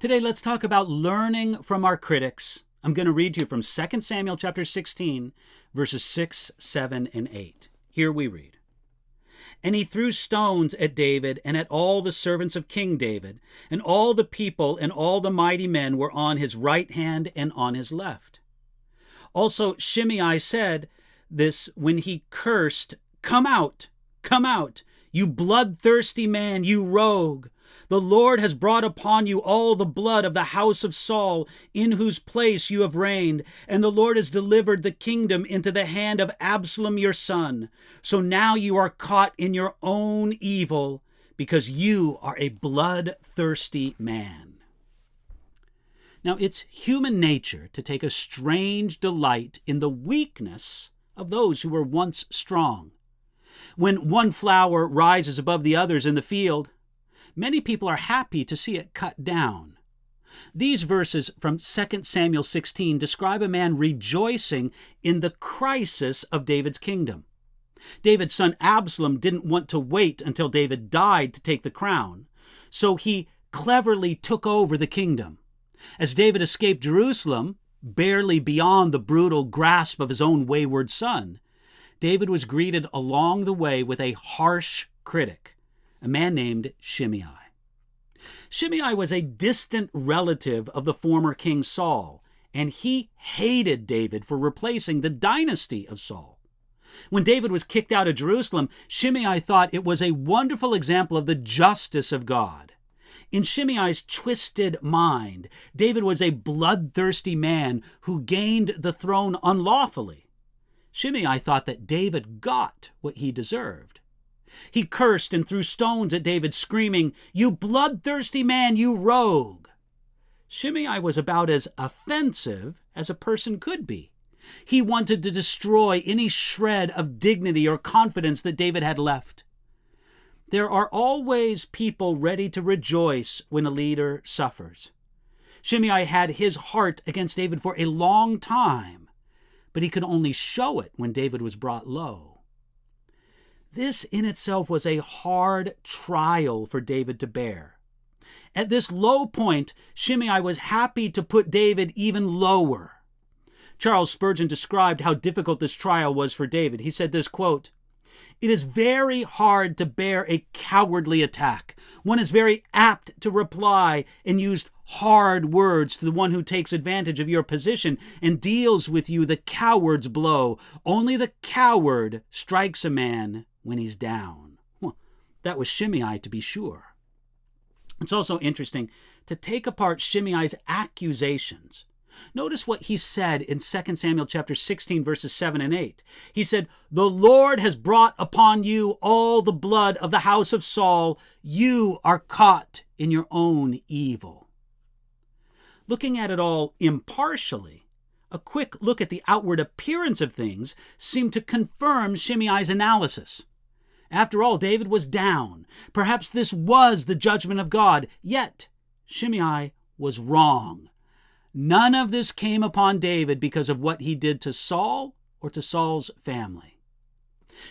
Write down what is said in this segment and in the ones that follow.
Today, let's talk about learning from our critics. I'm going to read to you from 2 Samuel chapter 16, verses 6, 7, and 8. Here we read. And he threw stones at David and at all the servants of King David, and all the people and all the mighty men were on his right hand and on his left. Also Shimei said this when he cursed, come out, you bloodthirsty man, you rogue. The Lord has brought upon you all the blood of the house of Saul, in whose place you have reigned, and the Lord has delivered the kingdom into the hand of Absalom your son. So now you are caught in your own evil, because you are a bloodthirsty man. Now, it's human nature to take a strange delight in the weakness of those who were once strong. When one flower rises above the others in the field, many people are happy to see it cut down. These verses from 2 Samuel 16 describe a man rejoicing in the crisis of David's kingdom. David's son Absalom didn't want to wait until David died to take the crown, so he cleverly took over the kingdom. As David escaped Jerusalem, barely beyond the brutal grasp of his own wayward son, David was greeted along the way with a harsh critic, a man named Shimei. Shimei was a distant relative of the former king Saul, and he hated David for replacing the dynasty of Saul. When David was kicked out of Jerusalem, Shimei thought it was a wonderful example of the justice of God. In Shimei's twisted mind, David was a bloodthirsty man who gained the throne unlawfully. Shimei thought that David got what he deserved. He cursed and threw stones at David, screaming, "You bloodthirsty man, you rogue!" Shimei was about as offensive as a person could be. He wanted to destroy any shred of dignity or confidence that David had left. There are always people ready to rejoice when a leader suffers. Shimei had his heart against David for a long time, but he could only show it when David was brought low. This in itself was a hard trial for David to bear. At this low point, Shimei was happy to put David even lower. Charles Spurgeon described how difficult this trial was for David. He said this, quote, "It is very hard to bear a cowardly attack. One is very apt to reply and use hard words to the one who takes advantage of your position and deals with you the coward's blow. Only the coward strikes a man when he's down." Well, that was Shimei, to be sure. It's also interesting to take apart Shimei's accusations. Notice what he said in 2 Samuel chapter 16, verses 7 and 8. He said, "The Lord has brought upon you all the blood of the house of Saul. You are caught in your own evil." Looking at it all impartially, a quick look at the outward appearance of things seemed to confirm Shimei's analysis. After all, David was down. Perhaps this was the judgment of God. Yet, Shimei was wrong. None of this came upon David because of what he did to Saul or to Saul's family.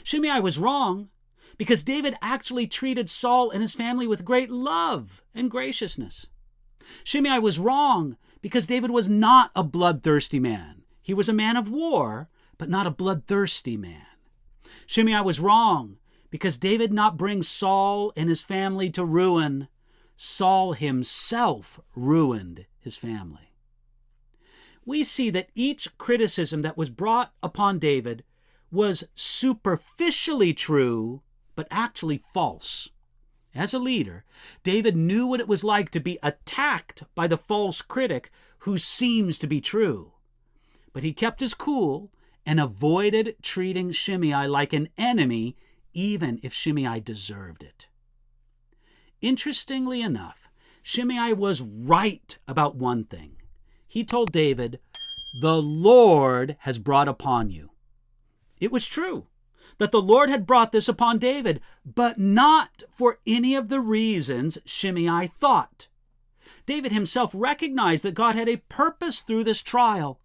Shimei was wrong because David actually treated Saul and his family with great love and graciousness. Shimei was wrong because David was not a bloodthirsty man. He was a man of war, but not a bloodthirsty man. Shimei was wrong because David did not bring Saul and his family to ruin. Saul himself ruined his family. We see that each criticism that was brought upon David was superficially true, but actually false. As a leader, David knew what it was like to be attacked by the false critic who seems to be true. But he kept his cool and avoided treating Shimei like an enemy, even if Shimei deserved it. Interestingly enough, Shimei was right about one thing. He told David, "The Lord has brought upon you." It was true that the Lord had brought this upon David, but not for any of the reasons Shimei thought. David himself recognized that God had a purpose through this trial,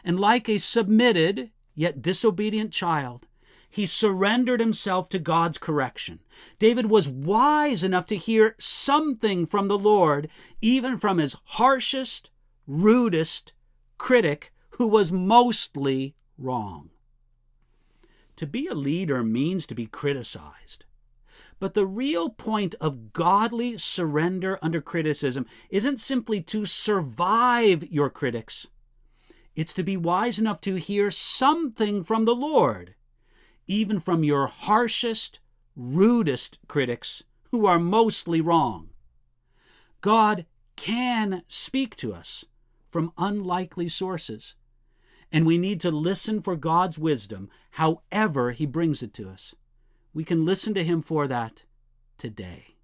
and like a submitted yet disobedient child, he surrendered himself to God's correction. David was wise enough to hear something from the Lord, even from his harshest, rudest critic, who was mostly wrong. To be a leader means to be criticized. But the real point of godly surrender under criticism isn't simply to survive your critics. It's to be wise enough to hear something from the Lord, even from your harshest, rudest critics who are mostly wrong. God can speak to us from unlikely sources, and we need to listen for God's wisdom however he brings it to us. We can listen to him for that today.